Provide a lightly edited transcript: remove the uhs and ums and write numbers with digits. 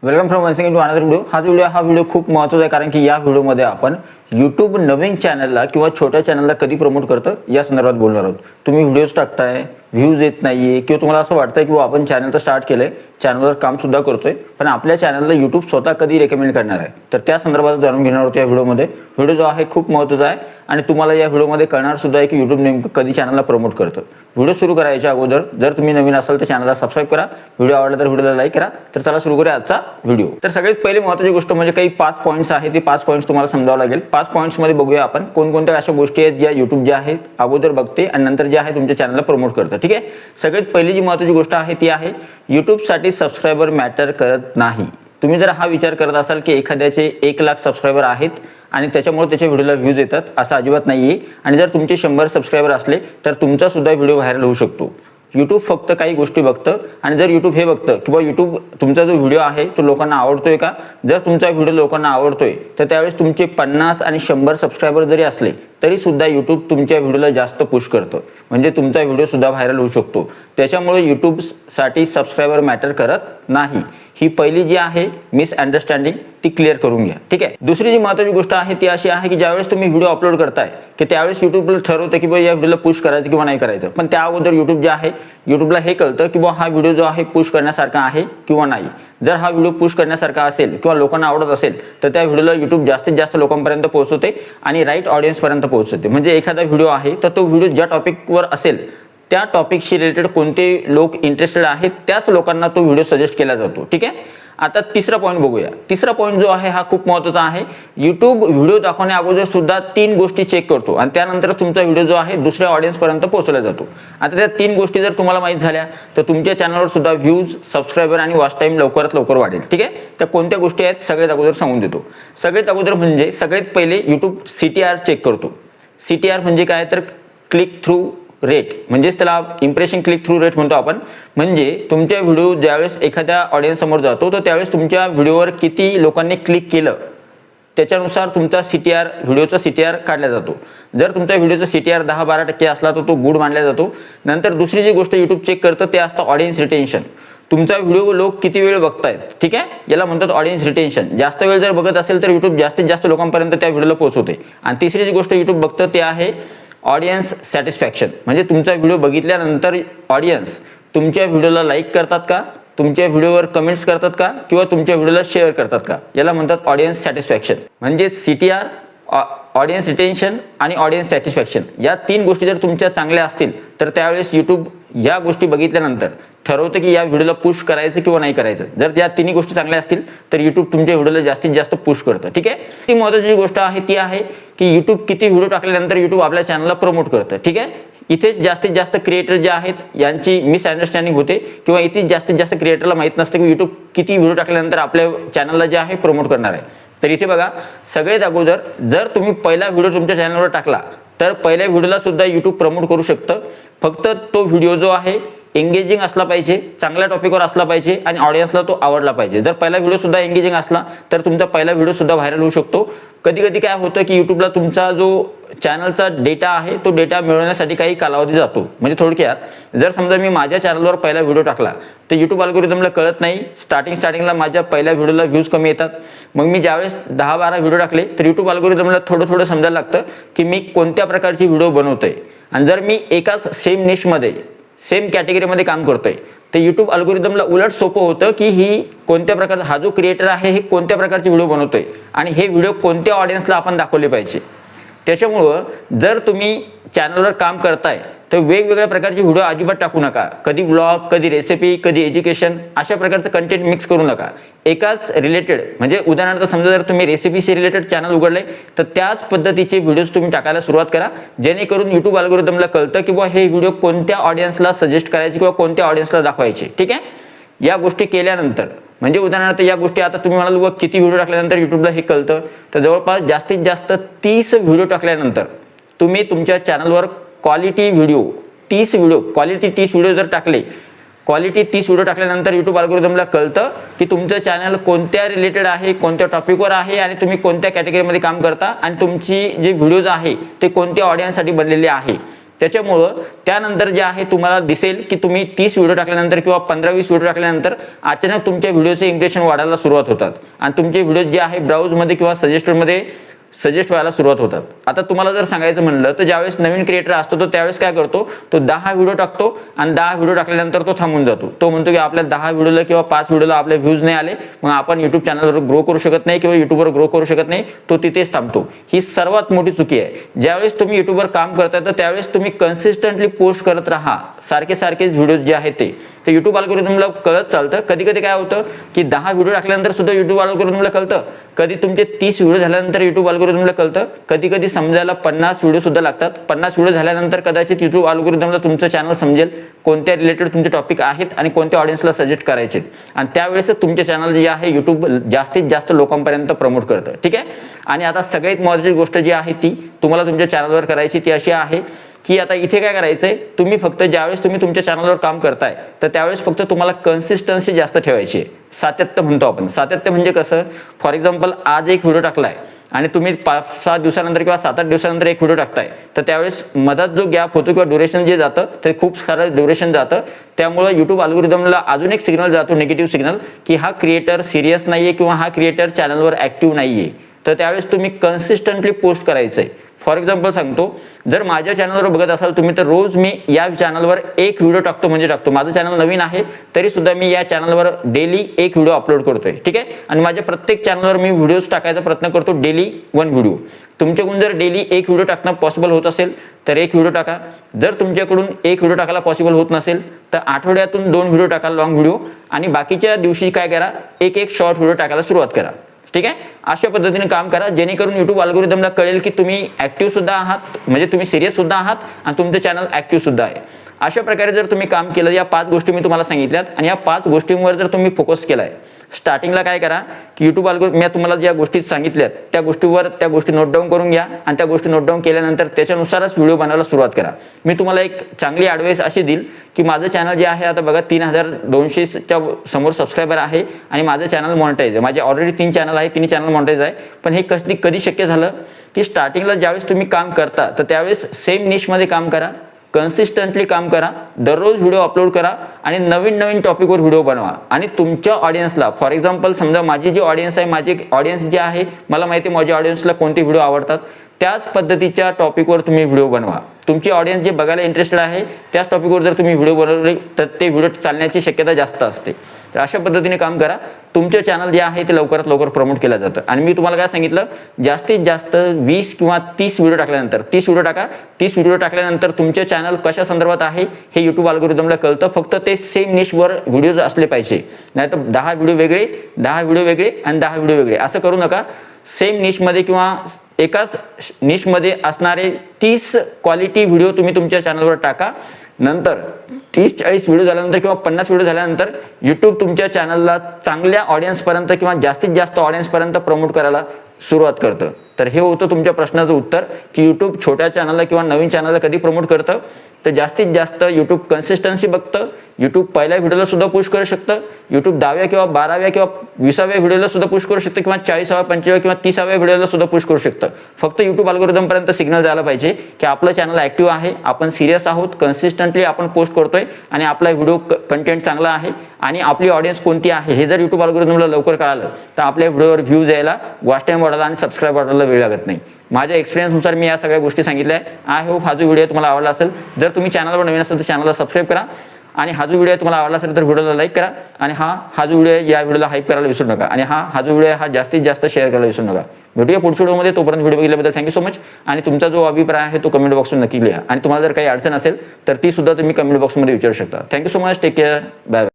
Welcome from once again to another video. हा video खूप महत्त्वाचा आहे कारण की या व्हिडिओमध्ये आपण YouTube नवीन चॅनलला किंवा छोट्या चॅनलला कधी प्रमोट करतं या संदर्भात बोलणार आहोत। तुम्ही व्हिडिओज टाकताय, व्ह्यूज येत नाहीये किंवा तुम्हाला असं वाटतंय की आपण चॅनल तर स्टार्ट केलंय, चॅनलवर काम सुद्धा करतोय, पण आपल्या चॅनलला YouTube स्वतः कधी रेकमेंड करणार आहे, तर त्या संदर्भात जाणून घेणार आहोत या व्हिडिओमध्ये। व्हिडिओ जो आहे खूप महत्त्वाचा आहे आणि तुम्हाला या व्हिडिओमध्ये कळणार सुद्धा आहे की YouTube नेमकं कधी चॅनलला प्रमोट करतं। व्हिडिओ सुरू करायच्या अगोदर जर तुम्ही नवीन असाल तर चॅनलला सबस्क्राइब करा, व्हिडिओ आवडला तर व्हिडिओला लाईक करा। तर चला सुरू करूया आजचा व्हिडिओ। तर सगळ्यात पहिली महत्त्वाची गोष्ट म्हणजे काही 5 पॉइंट्स आहेत, ते 5 पॉइंट्स तुम्हाला समजावं लागेल। 5 पॉइंट्स मध्ये बघूया आपण कोणकोणत्या अशा गोष्टी आहेत ज्या YouTube ज्या आहेत अगोदर बघते आणि नंतर जे आहे तुमच्या चॅनलला प्रमोट करतं। ठीक आहे, सगळ्यात पहिली जी महत्त्वाची गोष्ट आहे ती आहे YouTube साठी सबस्क्रायबर मॅटर करत नाही। तुम्ही जर हा विचार करत असाल की एखाद्याचे 1 लाख सबस्क्रायबर आहेत आणि त्याच्यामुळे त्याच्या व्हिडिओला व्ह्यूज येतात, असं अजिबात नाहीये। आणि जर तुमचे 100 सबस्क्रायबर असले तर तुमचा सुद्धा व्हिडिओ व्हायरल होऊ शकतो। YouTube फक्त काही गोष्टी बघतं आणि जर YouTube हे बघतं किंवा YouTube तुमचा जो व्हिडिओ आहे तो लोकांना आवडतोय का, जर तुमचा व्हिडिओ लोकांना आवडतोय तर त्यावेळेस तुमचे 50 आणि 100 सबस्क्रायबर जरी असले तरी सुद्धा YouTube तुमच्या व्हिडिओला जास्त पुश करतं, म्हणजे तुमचा व्हिडिओ सुद्धा व्हायरल होऊ शकतो। त्याच्यामुळे YouTube साठी सबस्क्रायबर मॅटर करत नाही। ही पहिली जी आहे मिसअंडरस्टँडिंग ती क्लिअर करून घ्या। ठीक आहे, दुसरी जी महत्त्वाची गोष्ट आहे ती अशी आहे की ज्यावेळेस तुम्ही व्हिडिओ अपलोड करताय की त्यावेळेस YouTube ठरवतं की या व्हिडिओला पुश करायचं किंवा नाही करायचं, पण त्या अगोदर YouTube जे आहे YouTubeला हे कळतं की हा व्हिडिओ जो आहे पुश करण्यासारखा आहे किंवा नाही। जर हा व्हिडिओ पुश करण्यासारखा असेल किंवा लोकांना आवडत असेल तर त्या व्हिडिओला YouTube जास्तीत जास्त लोकांपर्यंत पोहोचवते आणि राईट ऑडियन्स पर्यंत पोहोचवते। म्हणजे एखादा व्हिडिओ आहे तर तो व्हिडिओ ज्या टॉपिकवर असेल त्या टॉपिकशी रिलेटेड कोणते लोक इंटरेस्टेड आहेत त्याच लोकांना तो व्हिडिओ सजेस्ट केला जातो। ठीक आहे, आता तिसरा पॉइंट बघूया। तिसरा पॉइंट जो आहे हा खूप महत्त्वाचा आहे। YouTube व्हिडिओ दाखवण्या अगोदर सुद्धा 3 गोष्टी चेक करतो आणि त्यानंतर तुमचा व्हिडिओ जो आहे दुसऱ्या ऑडियन्स पर्यंत पोहोचवला जातो। आता त्या 3 गोष्टी जर तुम्हाला माहित झाल्या तर तुमच्या चॅनलवर सुद्धा व्ह्यूज, सबस्क्रायबर आणि वॉच टाइम लवकरात लवकर वाढेल। ठीक आहे, तर कोणत्या गोष्टी आहेत सगळ्यात अगोदर सांगून देतो। सगळ्यात अगोदर म्हणजे सगळ्यात पहिले YouTube CTR चेक करतो। CTR म्हणजे काय तर क्लिक थ्रू रेट, म्हणजेच त्याला इम्प्रेशन क्लिक थ्रू रेट म्हणतो आपण। म्हणजे तुमच्या व्हिडिओ ज्यावेळेस एखाद्या ऑडियन्स समोर जातो तर त्यावेळेस तुमच्या व्हिडिओवर किती लोकांनी क्लिक केलं त्याच्यानुसार तुमचा CTR व्हिडिओचा CTR काढला जातो। जर तुमच्या व्हिडिओचा CTR 10-12% असला तर तो गुड मानला जातो। नंतर दुसरी जी गोष्ट YouTube चेक करतं ते असतं ऑडियन्स रिटेन्शन। तुमचा व्हिडिओ लोक किती वेळ बघतायत, ठीक आहे, याला म्हणतात ऑडियन्स रिटेन्शन। जास्त वेळ जर बघत असेल तर YouTube जास्तीत जास्त लोकांपर्यंत त्या व्हिडिओला पोहोचवते। आणि तिसरी जी गोष्ट YouTube बघतं ते आहे ऑडियन्स सॅटिस्फॅक्शन, म्हणजे तुमचा व्हिडिओ बघितल्यानंतर ऑडियन्स तुमच्या व्हिडिओला लाईक करतात का, तुमच्या व्हिडिओवर कमेंट्स करतात का किंवा तुमच्या व्हिडिओला शेअर करतात का, याला म्हणतात ऑडियन्स सॅटिस्फॅक्शन। म्हणजे CTR, ऑडियन्स रिटेन्शन आणि ऑडियन्स सॅटिस्फॅक्शन या 3 गोष्टी जर तुमच्या चांगल्या असतील तर त्यावेळेस YouTube या गोष्टी बघितल्यानंतर ठरवतं की या व्हिडिओला पुश करायचं किंवा नाही करायचं। जर या 3 गोष्टी चांगल्या असतील तर YouTube तुमच्या व्हिडिओला जास्तीत जास्त पुश करतं। ठीक आहे, ती महत्त्वाची गोष्ट आहे ती आहे की YouTube किती व्हिडिओ टाकल्यानंतर YouTube आपल्या चॅनलला प्रमोट करतं। ठीक आहे, इथेच जास्तीत जास्त क्रिएटर जे आहेत यांची मिसअंडरस्टँडिंग होते किंवा इथेच जास्तीत जास्त क्रिएटरला माहित नसतं की YouTube किती व्हिडिओ टाकल्यानंतर आपल्या चॅनलला जे आहे प्रमोट करणार आहे। तर इथे बघा, सगळ्यात अगोदर जर तुम्ही पहिला व्हिडिओ तुमच्या चॅनलवर टाकला तर पहिल्या व्हिडिओला सुद्धा YouTube प्रमोट करू शकतं। फक्त तो व्हिडिओ जो आहे एंगेजिंग असला पाहिजे, चांगल्या टॉपिकवर असला पाहिजे आणि ऑडियन्सला तो आवडला पाहिजे। जर पहिला व्हिडिओ सुद्धा एंगेजिंग असला तर तुमचा पहिला व्हिडिओ सुद्धा व्हायरल होऊ शकतो। कधी कधी काय होतं की YouTubeला तुमचा जो चॅनलचा डेटा आहे तो डेटा मिळवण्यासाठी काही कालावधी जातो। म्हणजे थोडक्यात जर समजा मी माझ्या चॅनलवर पहिला व्हिडिओ टाकला तर YouTube अल्गोरिदमला कळत नाही, स्टार्टिंगला माझ्या पहिल्या व्हिडिओला व्ह्यूज कमी येतात। मग मी ज्यावेळेस 10-12 व्हिडिओ टाकले तर YouTube अल्गोरिदमला थोडं समजायला लागतं की मी कोणत्या प्रकारची व्हिडिओ बनवतोय। आणि जर मी एकाच सेम निशमध्ये, सेम कॅटेगरीमध्ये काम करतोय तर YouTube अल्गोरिदमला उलट सोपं होतं की ही कोणत्या प्रकारचा हा जो क्रिएटर आहे हे कोणत्या प्रकारची व्हिडिओ बनवतोय आणि हे व्हिडिओ कोणत्या ऑडियन्सला आपण दाखवले पाहिजे। त्याच्यामुळं जर तुम्ही चॅनलवर काम करताय तर वेगवेगळ्या प्रकारचे व्हिडिओ अजिबात टाकू नका। कधी ब्लॉग, कधी रेसिपी, कधी एज्युकेशन, अशा प्रकारचं कंटेंट मिक्स करू नका। एकाच रिलेटेड, म्हणजे उदाहरणार्थ समजा जर तुम्ही रेसिपीशी रिलेटेड चॅनल उघडले तर त्याच पद्धतीचे व्हिडिओज तुम्ही टाकायला सुरुवात करा, जेणेकरून YouTube अल्गोरिदमला कळतं की हे व्हिडिओ कोणत्या ऑडियन्सला सजेस्ट करायचे किंवा कोणत्या ऑडियन्सला दाखवायचे। ठीक आहे, या गोष्टी केल्यानंतर म्हणजे उदाहरणार्थ या गोष्टी आता तुम्ही म्हणाल किती व्हिडिओ टाकल्यानंतर YouTubeला हे कळतं, तर जवळपास जास्तीत जास्त 30 व्हिडिओ टाकल्यानंतर तुम्ही तुमच्या चॅनलवर क्वालिटी 30 व्हिडिओ जर टाकले, क्वालिटी 30 व्हिडिओ टाकल्यानंतर YouTube अल्गोरिदमला कळतं की तुमचं चॅनल कोणत्या रिलेटेड आहे, कोणत्या टॉपिकवर आहे आणि तुम्ही कोणत्या कॅटेगरीमध्ये काम करता आणि तुमची जे व्हिडिओज आहे ते कोणत्या ऑडियन्ससाठी बनलेले आहे। त्याच्यामुळं त्यानंतर जे आहे तुम्हाला दिसेल की तुम्ही 30 व्हिडिओ टाकल्यानंतर किंवा 15-20 व्हिडिओ टाकल्यानंतर अचानक तुमच्या व्हिडिओचे इम्प्रेशन वाढायला सुरुवात होतात आणि तुमचे व्हिडिओ जे आहे ब्राउजमध्ये किंवा सजेस्टमध्ये सजेस्ट व्हायला सुरुवात होतात. आता तुम्हाला जर सांगायचं म्हणलं तर ज्यावेळेस नवीन क्रिएटर असतो तो त्यावेळेस काय करतो, तो 10 व्हिडिओ टाकतो आणि 10 व्हिडिओ टाकल्यानंतर तो थांबून जातो. तो म्हणतो की आपल्या 10 व्हिडिओला किंवा 5 व्हिडिओला आपले व्ह्यूज नाही आले, मग आपण युट्यूब चॅनलवर ग्रो करू शकत नाही किंवा युट्यूबवर ग्रो करू शकत नाही. तो तिथेच थांबतो. ही सर्वात मोठी चुकी आहे. ज्यावेळेस तुम्ही युट्यूबवर काम करताय तर त्यावेळेस तुम्ही कन्सिस्टंटली पोस्ट करत राहा. सारखेच व्हिडिओ जे आहेत ते युट्यूब अल्गोरिदमला कळत चालतं. कधी कधी काय होतं की 10 व्हिडिओ टाकल्यानंतर सुद्धा युट्यूब अल्गोरिदमला कळतं, कधी तुमचे 30 व्हिडिओ झाल्यानंतर युट्यूब अल्गोरिदमला कळतं, कधी कधी समजायला 50 व्हिडिओ सुद्धा लागतात. 50 व्हिडिओ झाल्यानंतर कदाचित युट्यूब अल्गोरिदमला तुमचं चॅनल समजेल कोणत्या रिलेटेड तुमचे टॉपिक आहेत आणि कोणत्या ऑडियन्सला सजेस्ट करायचे, आणि त्यावेळेस तुमचे चॅनल जे आहे युट्यूब जास्तीत जास्त लोकांपर्यंत प्रमोट करतं. ठीक आहे. आणि आता सगळ्यात महत्त्वाची गोष्ट जी आहे ती तुम्हाला तुमच्या चॅनलवर करायची ती अशी आहे की आता इथे काय करायचंय, तुम्ही फक्त ज्यावेळेस तुम्ही तुमच्या चॅनलवर काम करताय तर त्यावेळेस फक्त तुम्हाला कन्सिस्टन्सी जास्त ठेवायची आहे. सातत्य म्हणतो आपण. सातत्य म्हणजे कसं, फॉर एक्झाम्पल आज एक व्हिडिओ टाकलाय आणि तुम्ही 5-6 दिवसानंतर किंवा 7-8 दिवसानंतर एक व्हिडिओ टाकताय तर त्यावेळेस मधात जो गॅप होतो किंवा ड्युरेशन जे जातं ते खूप सारं ड्युरेशन जातं. त्यामुळे युट्यूब अल्गोरिदमला अजून एक सिग्नल जातो, निगेटिव्ह सिग्नल, की हा क्रिएटर सिरियस नाहीये किंवा हा क्रिएटर चॅनलवर ऍक्टिव्ह नाहीये. तर त्यावेळेस तुम्ही कन्सिस्टंटली पोस्ट करायचंय. फॉर एक्झाम्पल सांगतो, जर माझ्या चॅनलवर बघत असाल तुम्ही तर रोज मी या चॅनलवर एक व्हिडिओ टाकतो म्हणजे टाकतो. माझं चॅनल नवीन आहे तरी सुद्धा मी या चॅनलवर डेली एक व्हिडिओ अपलोड करतोय. ठीक आहे. आणि माझ्या प्रत्येक चॅनलवर मी व्हिडिओज टाकायचा प्रयत्न करतो, डेली 1 व्हिडिओ. तुमच्याकडून जर डेली एक व्हिडिओ टाकणं पॉसिबल होत असेल तर एक व्हिडिओ टाका. जर तुमच्याकडून एक व्हिडिओ टाकायला पॉसिबल होत नसेल तर आठवड्यातून 2 व्हिडिओ टाका, लॉंग व्हिडिओ, आणि बाकीच्या दिवशी काय करा, एक शॉर्ट व्हिडिओ टाकायला सुरुवात करा. ठीक आहे. अशा पद्धतीने काम करा जेणेकरून युट्यूब अल्गोरिदमला कळेल की तुम्ही ऍक्टिव्ह सुद्धा आहात, म्हणजे तुम्ही सिरियस सुद्धा आहात आणि तुमचं चॅनल ऍक्टिव्ह सुद्धा आहे. अशा प्रकारे जर तुम्ही काम केलं, या 5 गोष्टी मी तुम्हाला सांगितल्यात आणि या 5 गोष्टींवर जर तुम्ही फोकस केलाय, स्टार्टिंगला काय करा की युट्यूब अल्गोरिदम मी तुम्हाला ज्या गोष्टी सांगितल्यात त्या गोष्टी नोट डाऊन करून घ्या आणि त्या गोष्टी नोट डाऊन केल्यानंतर त्याच्यानुसारच व्हिडिओ बनवायला सुरुवात करा. मी तुम्हाला एक चांगली ॲडवाइस अशी देईल की माझं चॅनल जे आहे आता बघा 3200च्या समोर सबस्क्रायबर आहे आणि माझं चॅनल मॉनिटाईज आहे. माझे ऑलरेडी 3 चॅनल आहे, 3 चॅनल मॉनिटाईज आहे. पण हे कधी शक्य झालं की स्टार्टिंगला ज्यावेळेस तुम्ही काम करता तर त्यावेळेस सेम निशमध्ये काम करा, कन्सिस्टंटली काम करा, दररोज व्हिडिओ अपलोड करा आणि नवीन टॉपिकवर व्हिडिओ बनवा. आणि तुमच्या ऑडियन्सला, फॉर एक्झाम्पल समजा माझी जी ऑडियन्स आहे, माझी ऑडियन्स जे आहे, मला माहिती आहे माझ्या ऑडियन्सला कोणते व्हिडिओ आवडतात, त्याच पद्धतीच्या टॉपिकवर तुम्ही व्हिडिओ बनवा. तुमची ऑडियन्स जे बघायला इंटरेस्टेड आहे त्याच टॉपिकवर जर तुम्ही व्हिडिओ बनवले तर ते व्हिडिओ चालण्याची शक्यता जास्त असते. तर अशा पद्धतीने काम करा. तुमचे चॅनल जे आहे ते लवकरात लवकर प्रमोट केलं जातं. आणि मी तुम्हाला काय सांगितलं, जास्तीत जास्त 20 किंवा 30 व्हिडिओ टाकल्यानंतर, 30 व्हिडिओ टाका. 30 व्हिडिओ टाकल्यानंतर तुमचे चॅनल कशा संदर्भात आहे हे युट्यूब अल्गोरिदमला कळतं. फक्त ते सेम निशवर व्हिडिओज असले पाहिजे, नाहीतर 10 व्हिडिओ वेगळे, 10 व्हिडिओ वेगळे आणि 10 व्हिडिओ वेगळे असं करू नका. सेम निशमध्ये किंवा एकाच निशमध्ये असणारे 30 क्वालिटी व्हिडिओ तुम्ही तुमच्या चॅनलवर टाका. नंतर 30-40 व्हिडिओ झाल्यानंतर किंवा 50 व्हिडिओ झाल्यानंतर युट्यूब तुमच्या चॅनलला चांगल्या ऑडियन्सपर्यंत किंवा जास्तीत जास्त ऑडियन्सपर्यंत प्रमोट करायला सुरुवात करतं. तर हे होतं तुमच्या प्रश्नाचं उत्तर की युट्यूब छोट्या चॅनलला किंवा नवीन चॅनलला कधी प्रमोट करतं. तर जास्तीत जास्त युट्यूब कन्सिस्टन्सी बघतं. युट्यूब पहिल्या व्हिडिओला सुद्धा पुश करू शकतं. युट्यूब 10व्या किंवा 12व्या किंवा 20व्या व्हिडिओला सुद्धा पुश करू शकतं किंवा 40व्या, 25व्या किंवा 30व्या व्हिडिओला सुद्धा पुश करू शकतं. फक्त युट्यूब अल्गोरिदमपर्यंत सिग्नल जायला पाहिजे की आपलं चॅनल ऍक्टिव्ह आहे, आपण सिरियस आहोत, कन्सिस्टंटली आपण पोस्ट करतोय आणि आपला व्हिडिओ कंटेंट चांगला आहे आणि आपली ऑडियन्स कोणती आहे हे जर युट्यूब अल्गोरिदमला लवकर कळालं तर आपल्या व्हिडिओवर व्ह्यूज यायला, वॉच टाइम वाढायला आणि सबस्क्राईब वाढायला वेळ लागत नाही. माझ्या एक्सपिरियन्सनुसार मी या सगळ्या गोष्टी सांगितल्या. आय होप हा जो व्हिडिओ तुम्हाला आवडला असेल. जर तुम्ही चॅनलवर नवीन असेल तर चॅनलला सबस्क्राईब करा आणि हा जो व्हिडिओ तुम्हाला आवडला असेल तर व्हिडिओला लाईक करा आणि हा जो व्हिडिओ या व्हिडिओला हाईप करायला विसरू नका आणि हा जो व्हिडिओ हा जास्तीत जास्त शेअर करायला विसरू नका. भेटूया पुढच्या व्हिडिओमध्ये. तोपर्यंत व्हिडिओ बघितल्याबद्दल थँक्यू सो मच. आणि तुमचा जो अभिप्राय आहे तो कमेंट बॉक्समध्ये नक्की लिहा आणि तुम्हाला जर काही अडचण असेल तर ती सुद्धा तुम्ही कमेंट बॉक्समध्ये विचारू शकता. Thank you so much. Take care. Bye.